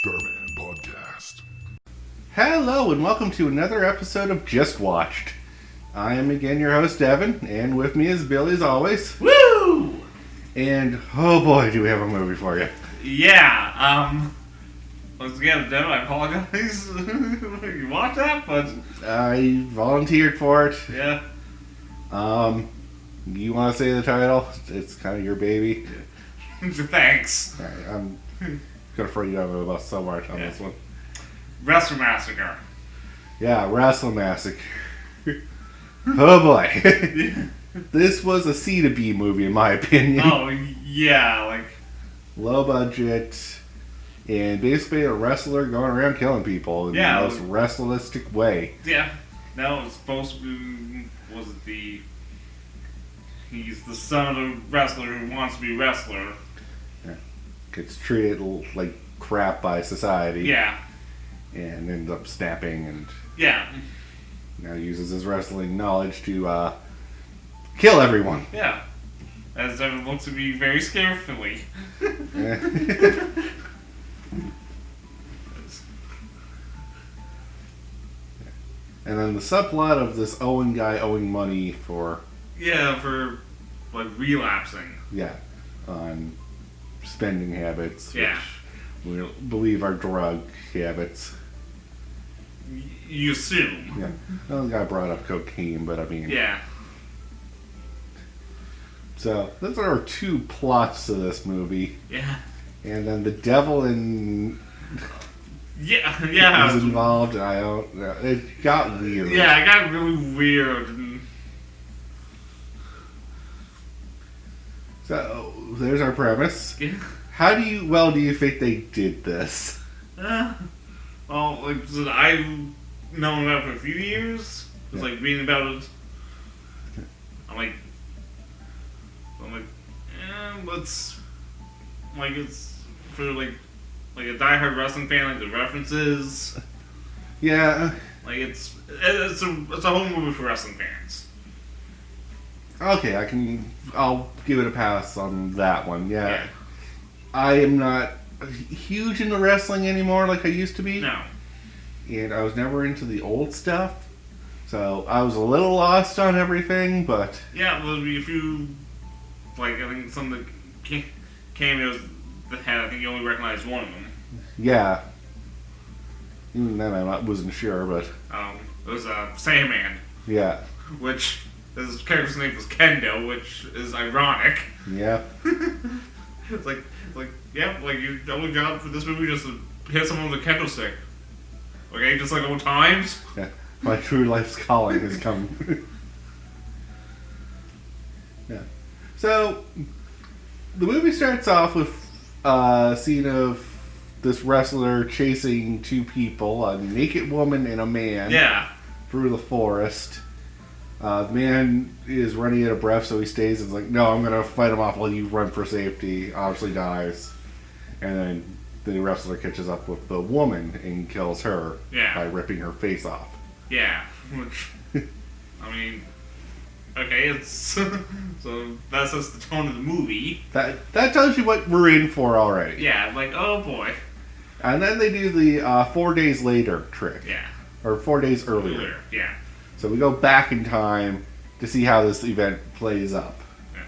Starmen Podcast. Hello and welcome to another episode of Just Watched. I am again your host Devin, and with me is Billy as always. Woo! And oh boy, do we have a movie for you. Yeah, once again, Devin, I apologize. You watched that, but I volunteered for it. yeah. You want to say the title? It's kind of your baby. Thanks. Alright, I'm gonna throw you under the bus so much on this one. Wrestle Massacre. Yeah, Wrestle Massacre. Oh boy. This was a C to B movie in my opinion. Oh, yeah, like, Low budget, and basically a wrestler going around killing people in the most wrestleristic way. yeah. No, it's supposed to be, he's the son of a wrestler who wants to be a wrestler. Yeah. Gets treated like crap by society. Yeah. And ends up snapping, and Yeah. now uses his wrestling knowledge to kill everyone. Yeah. As Devin looks to be very scarefully. And then the subplot of this Owen guy owing money for... Yeah, for, like, relapsing. Yeah. On spending habits. Yeah. Which we believe are drug habits. You assume. Yeah. Well, the guy brought up cocaine, but I mean... Yeah. So, those are our two plots to this movie. Yeah. And then the devil is Yeah. involved, and I don't know. It got weird. Yeah, it got really weird. So, there's our premise. Yeah. How do you think they did this? Well, like, so I've known about it for a few years. It's like reading about it. I'm like, let's, like, it's for like a diehard wrestling fan, like the references. Yeah. Like it's a whole movie for wrestling fans. Okay, I'll give it a pass on that one. Yeah. Yeah. I am not huge into wrestling anymore like I used to be. No. And I was never into the old stuff. So I was a little lost on everything, but... Yeah, there'll be a few, like, I think some of the cameos that had, I think you only recognized one of them. Yeah. Even then I wasn't sure, but... It was Sandman, Yeah. which his character's name was Kendo, which is ironic. Yeah. It's like, yeah, like, your only job for this movie is to hit someone with a kendo stick. Okay, just like old times. Yeah. My true life's calling has come. Yeah. So, the movie starts off with a scene of this wrestler chasing two people, a naked woman and a man, Yeah. through the forest. The man is running out of breath, so he stays and is like, no, I'm going to fight him off while you run for safety. Obviously dies. And then the wrestler catches up with the woman and kills her by ripping her face off. Yeah. Which, I mean, okay, it's so that's just the tone of the movie. That tells you what we're in for already. Yeah, like, oh boy. And then they do the 4 days later trick. Yeah. Or 4 days earlier. Yeah. So we go back in time to see how this event plays up. Yeah.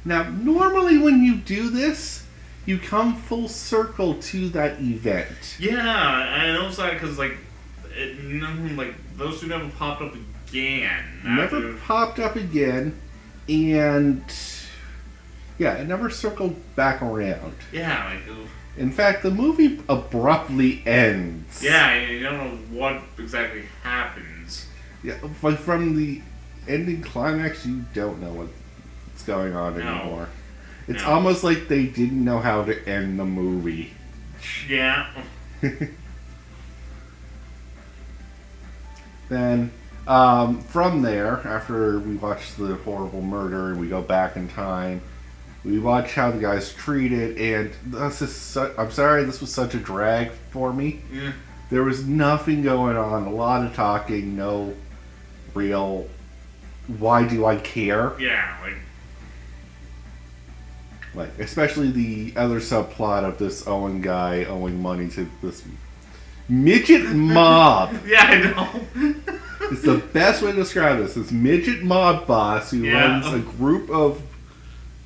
Now, normally when you do this, you come full circle to that event. Yeah, I noticed that because, like, those two never popped up again. Never popped up again, and yeah, it never circled back around. Yeah, like, In fact, the movie abruptly ends. yeah, you don't know what exactly happens. Yeah, like from the ending climax, you don't know what's going on anymore. It's almost like they didn't know how to end the movie. Yeah. Then, from there, after we watch the horrible murder, we go back in time. We watch how the guy's treated, and I'm sorry, this was such a drag for me. Yeah. There was nothing going on, a lot of talking, no real, why do I care? Yeah, like, Like, especially the other subplot of this Owen guy owing money to this midget mob. Yeah, I know. It's the best way to describe this. This midget mob boss who runs a group of,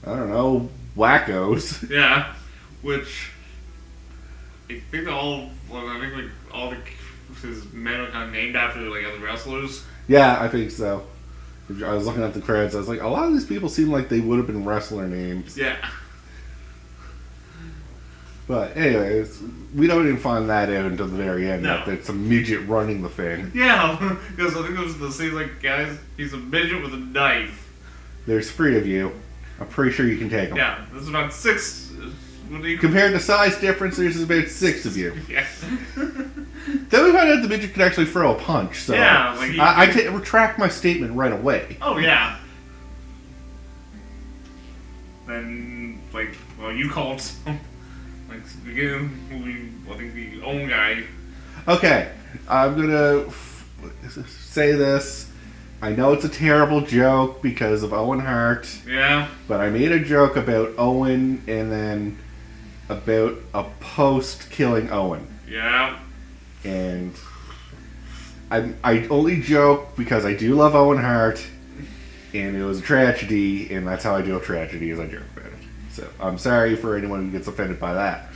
I don't know, wackos. Yeah, which I think all his men are kind of named after like other wrestlers. Yeah, I think so. I was looking at the credits. I was like, a lot of these people seem like they would have been wrestler names. Yeah. But anyways, we don't even find that out until the very end. No. That it's a midget running the thing. Yeah, because I think it was the scene like, guys, he's a midget with a knife. There's 3 of you. I'm pretty sure you can take them. Yeah, there's about 6. Compared to size difference, there's about 6 of you. Yeah. Then we find out the midget can actually throw a punch. So yeah, like I retract my statement right away. Oh yeah. Then you called some again. I think the own guy. Okay, I'm gonna say this. I know it's a terrible joke because of Owen Hart. Yeah. But I made a joke about Owen and then about a post killing Owen. Yeah. And I only joke because I do love Owen Hart, and it was a tragedy, and that's how I deal with tragedy, is I joke about it. So I'm sorry for anyone who gets offended by that.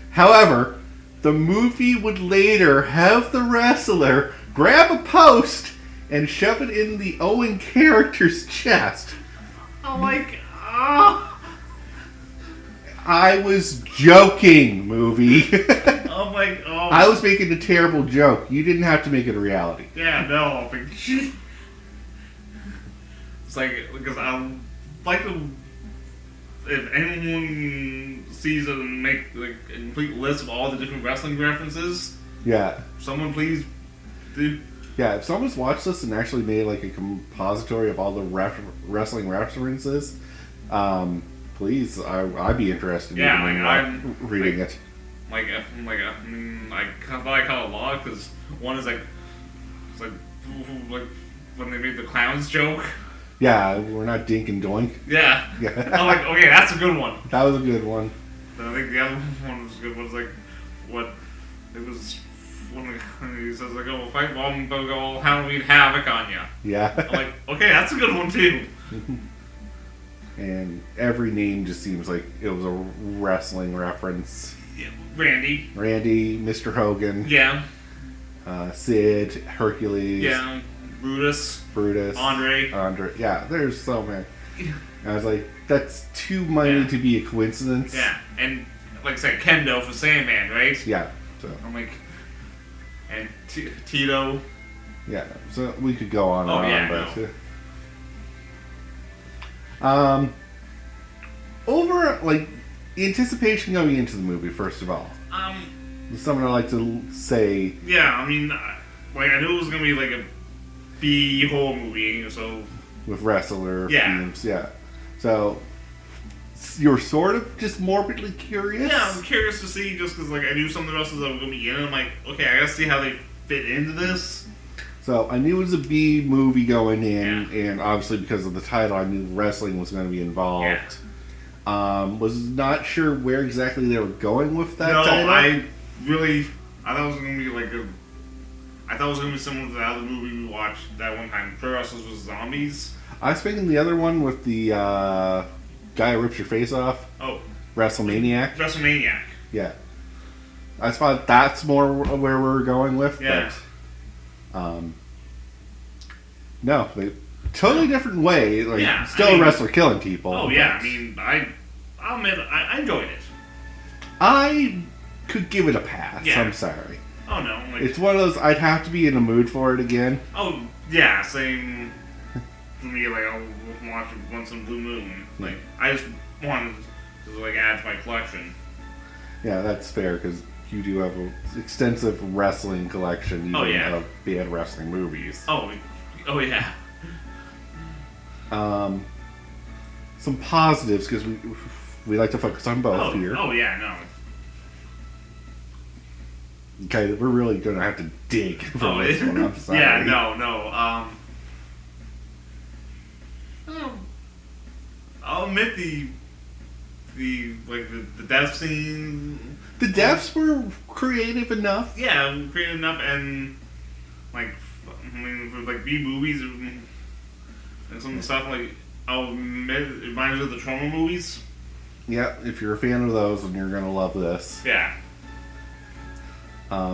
However, the movie would later have the wrestler grab a post and shove it in the Owen character's chest. I'm like, oh. I was joking, movie. I'm like, oh. I was making a terrible joke. You didn't have to make it a reality. Yeah, no. It's like, because I like to, if anyone sees it and make like a complete list of all the different wrestling references, Yeah. someone please do. Yeah, if someone's watched this and actually made like a compository of all the wrestling references, please, I'd be interested in reading it. I thought I caught a lot because one is like when they made the clowns joke. Yeah, we're not dink and doink. Yeah. Yeah. I'm like, okay, that's a good one. That was a good one. Then I think the other one was good. Was like what it was when he says like, "Oh, fight one, but go Halloween havoc on ya." Yeah. I'm like, okay, that's a good one too. And every name just seems like it was a wrestling reference. Yeah, Randy, Mr. Hogan. Yeah. Sid, Hercules. Yeah. Brutus. Andre. Yeah, there's so many. And I was like, that's too many to be a coincidence. Yeah, and like I said, Kendo for Sandman, right? Yeah. So I'm like, and Tito. Yeah, so we could go on and on, but no. Over like anticipation going into the movie. First of all, something I like to say. Yeah, I mean, like I knew it was gonna be like a B horror movie, so with wrestler themes, yeah. So you're sort of just morbidly curious. Yeah, I'm curious to see just because like I knew some of the wrestlers that were gonna be in it. I'm like, okay, I gotta see how they fit into this. So I knew it was a B movie going in, and obviously because of the title, I knew wrestling was going to be involved. Yeah. Was not sure where exactly they were going with that title. I thought it was going to be like I thought it was going to be similar to the other movie we watched that one time, Pro Wrestlers vs. Zombies. I was thinking the other one with the guy who rips your face off. Oh. WrestleManiac. Yeah. I thought that's more where we were going with. Yeah. But, no, they totally different way. Like, still a wrestler killing people. Oh yeah, I mean, I'll admit, I enjoyed it. I could give it a pass. Yeah. I'm sorry. Oh no, like, it's one of those. I'd have to be in the mood for it again. Oh yeah, same for me. Like I'll watch it once in a blue moon. Like I just wanted to like add to my collection. Yeah, that's fair because you do have an extensive wrestling collection, even of bad wrestling movies. Oh yeah. Some positives because we like to focus on both here. Oh yeah, no. Okay, we're really gonna have to dig for this one. I'm sorry. Yeah, no. I'll admit the the death scene. The deaths were creative enough. Yeah, creative enough, and like I mean, for like B movies and some of the stuff like I'll admit it reminds me of the Trauma movies. Yeah, if you're a fan of those, then you're gonna love this. Yeah.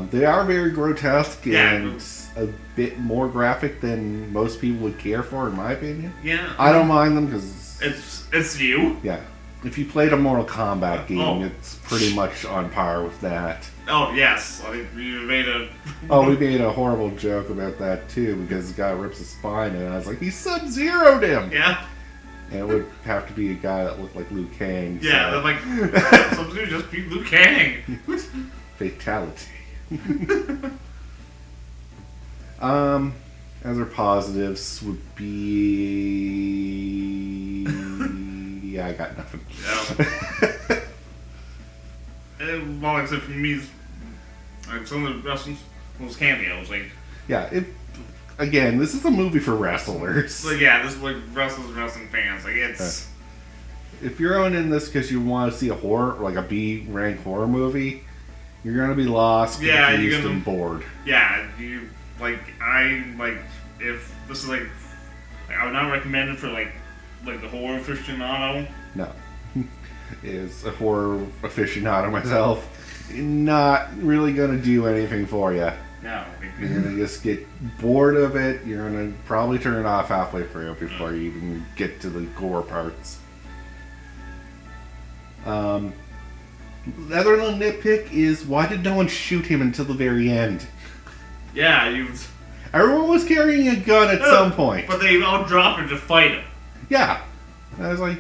They are very grotesque Yeah, and a bit more graphic than most people would care for, in my opinion. Yeah. I don't mind them because it's you. yeah, if you played a Mortal Kombat game, Oh. it's pretty much on par with that. Oh yes, I think we made a. Oh, we made a horrible joke about that too because the guy rips his spine, and I was like, he Sub-Zero'd him. Yeah. And it would have to be a guy that looked like Liu Kang. Yeah, so. they're like somebody just beat Liu Kang. Fatality. Other positives would be. Yeah, I got nothing. Yeah. Well, except for me, like some of the wrestlers, those cameos, like. Yeah, again, this is a movie for wrestlers. Like yeah, this is like wrestlers and wrestling fans. Like it's. If you're going in this because you want to see a horror, like a B-rank horror movie, you're gonna be lost, Yeah, confused, you're gonna- and bored. Yeah, you like if this is like I would not recommend it for like the horror aficionado. No. Is a horror aficionado myself. Not really gonna do anything for you. No. You're gonna just get bored of it. You're gonna probably turn it off halfway through before you even get to the gore parts. The other little nitpick is why did no one shoot him until the very end? Yeah, you. Everyone was carrying a gun at some point. But they all drop her to fight him. Yeah. I was like,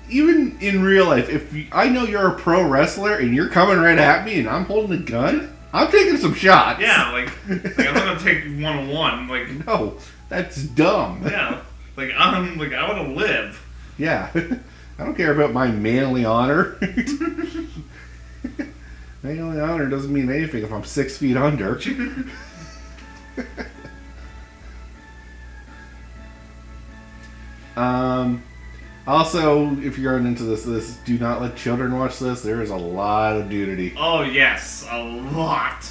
even in real life, I know you're a pro wrestler and you're coming right at me and I'm holding a gun, I'm taking some shots. Yeah, like I'm not gonna take you 1-on-1. Like No, that's dumb. yeah, I want to live. Yeah. I don't care about my manly honor. Manly honor doesn't mean anything if I'm 6 feet under. Also, if you're going into this, do not let children watch this. There is a lot of nudity. Oh yes, a lot.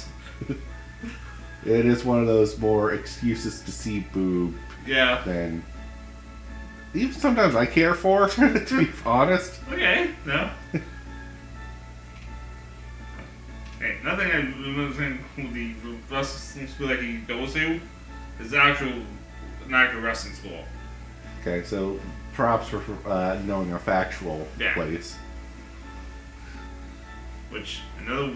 It is one of those more excuses to see boob Yeah. than even sometimes I care for, to be honest. Okay. No. Hey, nothing I remember saying with the wrestling school that he goes to is the actual wrestling school. Okay, so props for knowing a factual Yeah. place. Which another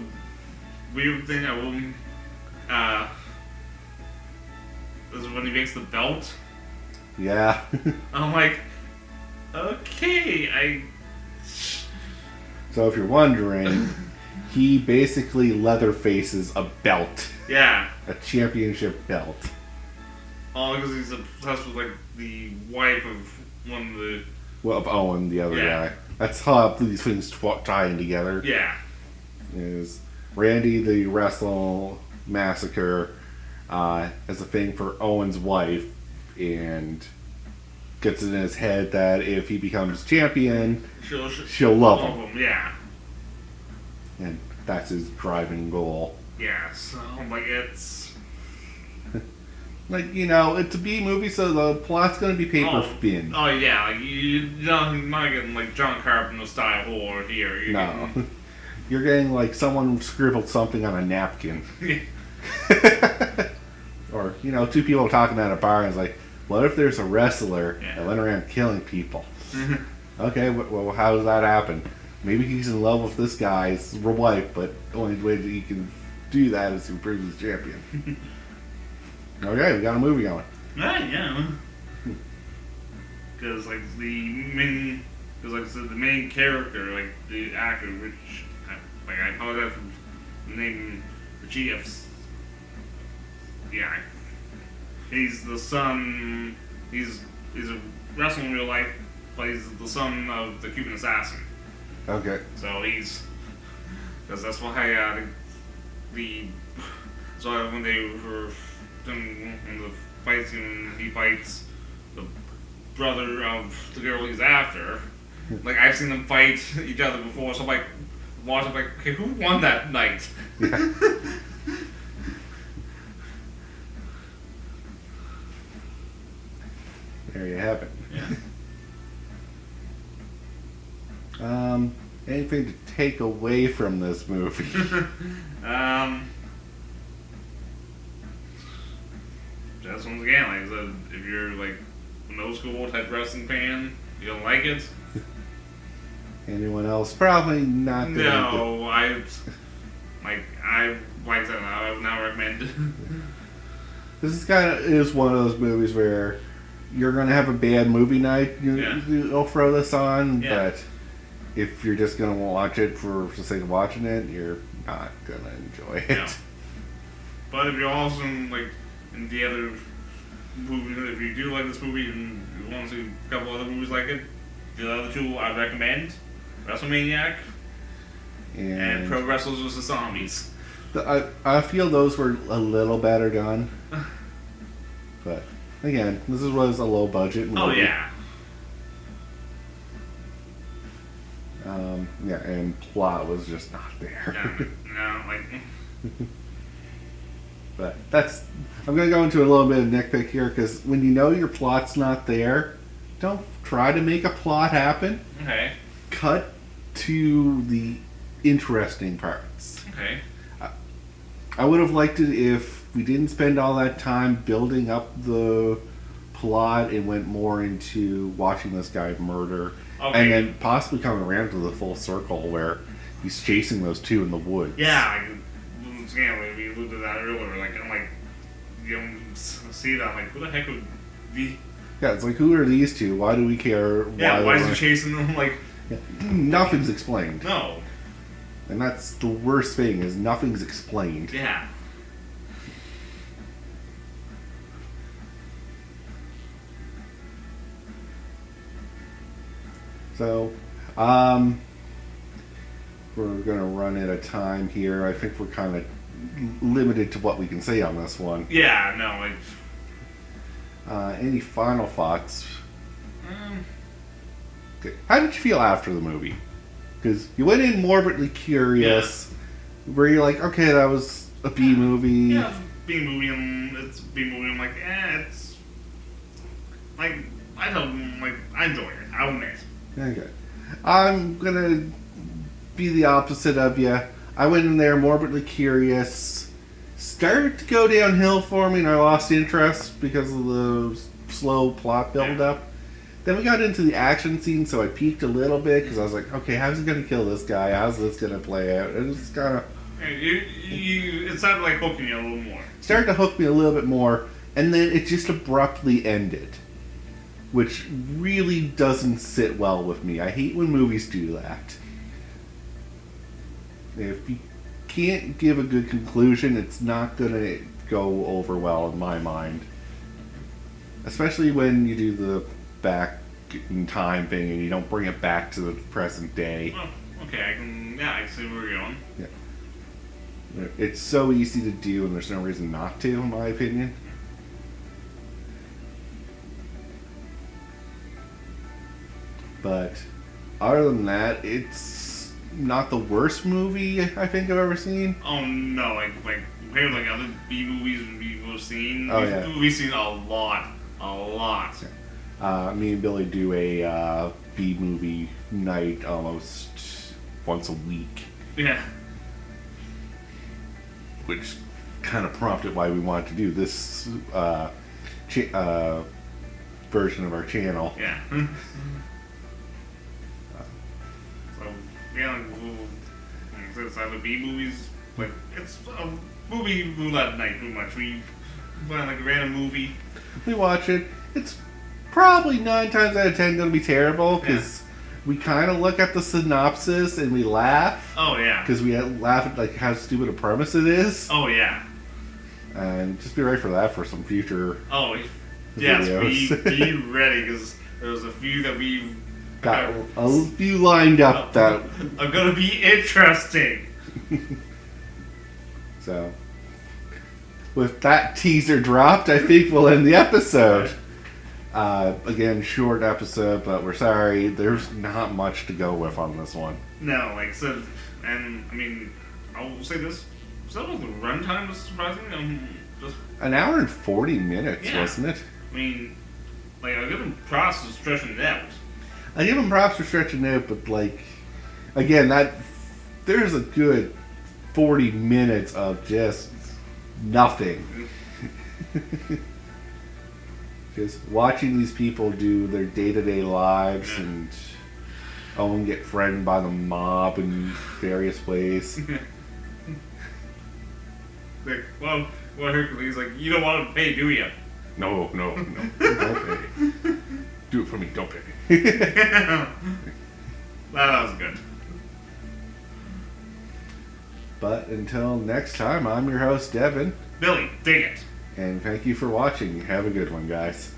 weird thing I will is when he makes the belt. Yeah. I'm like, okay, So if you're wondering, he basically leather faces a belt. yeah. A championship belt. All because he's obsessed with like the wife of one of the Well, of Owen, the other Yeah. guy. That's how these things tie in together. yeah. Is Randy the Wrestle Massacre has a thing for Owen's wife and gets it in his head that if he becomes champion, she'll love him. Yeah. And that's his driving goal. Yeah. So like it's Like, it's a B movie, so the plot's gonna be paper thin. Oh yeah, like you're not getting like John Carpenter style horror here. You're No. You're getting like someone scribbled something on a napkin. Getting, Or, two people talking at a bar and it's like, what if there's a wrestler Yeah. that went around killing people? Okay, well, how does that happen? Maybe he's in love with this guy's wife, but the only way that he can do that is to prove he's champion. Okay, we got a movie going. yeah. Because like because like I said, the main character, like the actor, which I apologize for the name, the GFs. Yeah, he's the son. He's a wrestler in real life, but he's the son of the Cuban assassin. Okay. So because that's why so when they were doing the fights and he fights the brother of the girl he's after, Like I've seen them fight each other before, so I'm like, I'm like, okay, who won that night? Yeah. There you have it. Yeah. Anything to take away from this movie? Just once again, like I said, if you're like an old school type wrestling fan, you don't like it. Anyone else? Probably not. No, I like that. I would not recommend it. This is one of those movies where you're gonna have a bad movie night. You'll throw this on, Yeah. but if you're just gonna watch it for the sake of watching it, you're not gonna enjoy it. No. But if you're also like in the other movies, if you do like this movie and you want to see a couple other movies like it, the other two I'd recommend: WrestleManiac and Pro Wrestlers vs. Zombies. I feel those were a little better done, but again, this was a low budget movie. Oh yeah. Yeah, and plot was just not there. No, like. But I'm going to go into a little bit of nitpick here, because when you know your plot's not there, don't try to make a plot happen. Okay. Cut to the interesting parts. Okay. I would have liked it if we didn't spend all that time building up the plot and went more into watching this guy murder. Okay. And then possibly coming around to the full circle where he's chasing those two in the woods. Yeah, like we alluded to that earlier. Like I'm like, you don't see that. I'm like, who the heck would be? Yeah, it's like, who are these two? Why do we care? Why is he chasing them? Like, nothing's explained. No. And that's the worst thing, is nothing's explained. Yeah. So, we're gonna run out of time here. I think we're kind of limited to what we can say on this one. Yeah, no, like. Any final thoughts? Okay. How did you feel after the movie? Because you went in morbidly curious, where you're like, okay, that was a B movie. Yeah, B movie, and it's B movie. I'm like, it's like I enjoy it. I'll admit. Okay, I'm gonna be the opposite of you. I went in there morbidly curious. Started to go downhill for me, and I lost interest because of the slow plot build-up. Then we got into the action scene, so I peaked a little bit because I was like, okay, how's he going to kill this guy? How's this going to play out? And it's kind of... It started like hooking you a little more. Started to hook me a little bit more, and then it just abruptly ended, which really doesn't sit well with me. I hate when movies do that. If you can't give a good conclusion, it's not going to go over well in my mind. Especially when you do the back in time thing and you don't bring it back to the present day. Oh, okay, I can see where you're going. Yeah. It's so easy to do and there's no reason not to, in my opinion. But other than that, it's not the worst movie I think I've ever seen. Oh no, like compared to like other B movies we've seen. Oh yeah. We've seen a lot. Me and Billy do a B movie night almost once a week. Yeah. Which kind of prompted why we wanted to do this version of our channel. Yeah. So yeah, like it's either B movies, like it's a movie roulette night pretty much. We find like a random movie. We watch it. It's probably 9 times out of 10 going to be terrible because we kind of look at the synopsis and we laugh. Oh yeah. Because we laugh at like how stupid a premise it is. Oh yeah. And just be ready for that for some future. Oh yes, videos. be ready because there's a few that we've got a few lined up that are gonna be interesting. So, with that teaser dropped, I think we'll end the episode. Again, short episode, but we're sorry. There's not much to go with on this one. No, like I said, and I mean, I'll say this. Some of the runtime was surprising. Just An hour and 40 minutes, Yeah. wasn't it? I mean, like I give him props for stretching it out. I give him props for stretching it out, but like, again, there's a good 40 minutes of just nothing. Just watching these people do their day-to-day lives and Owen get threatened by the mob in various ways. Like, well, Hercules, like, you don't want to pay, do you? No, don't pay. Do it for me, don't pay. That was good. But until next time, I'm your host, Devin. Billy, dig it. And thank you for watching. Have a good one, guys.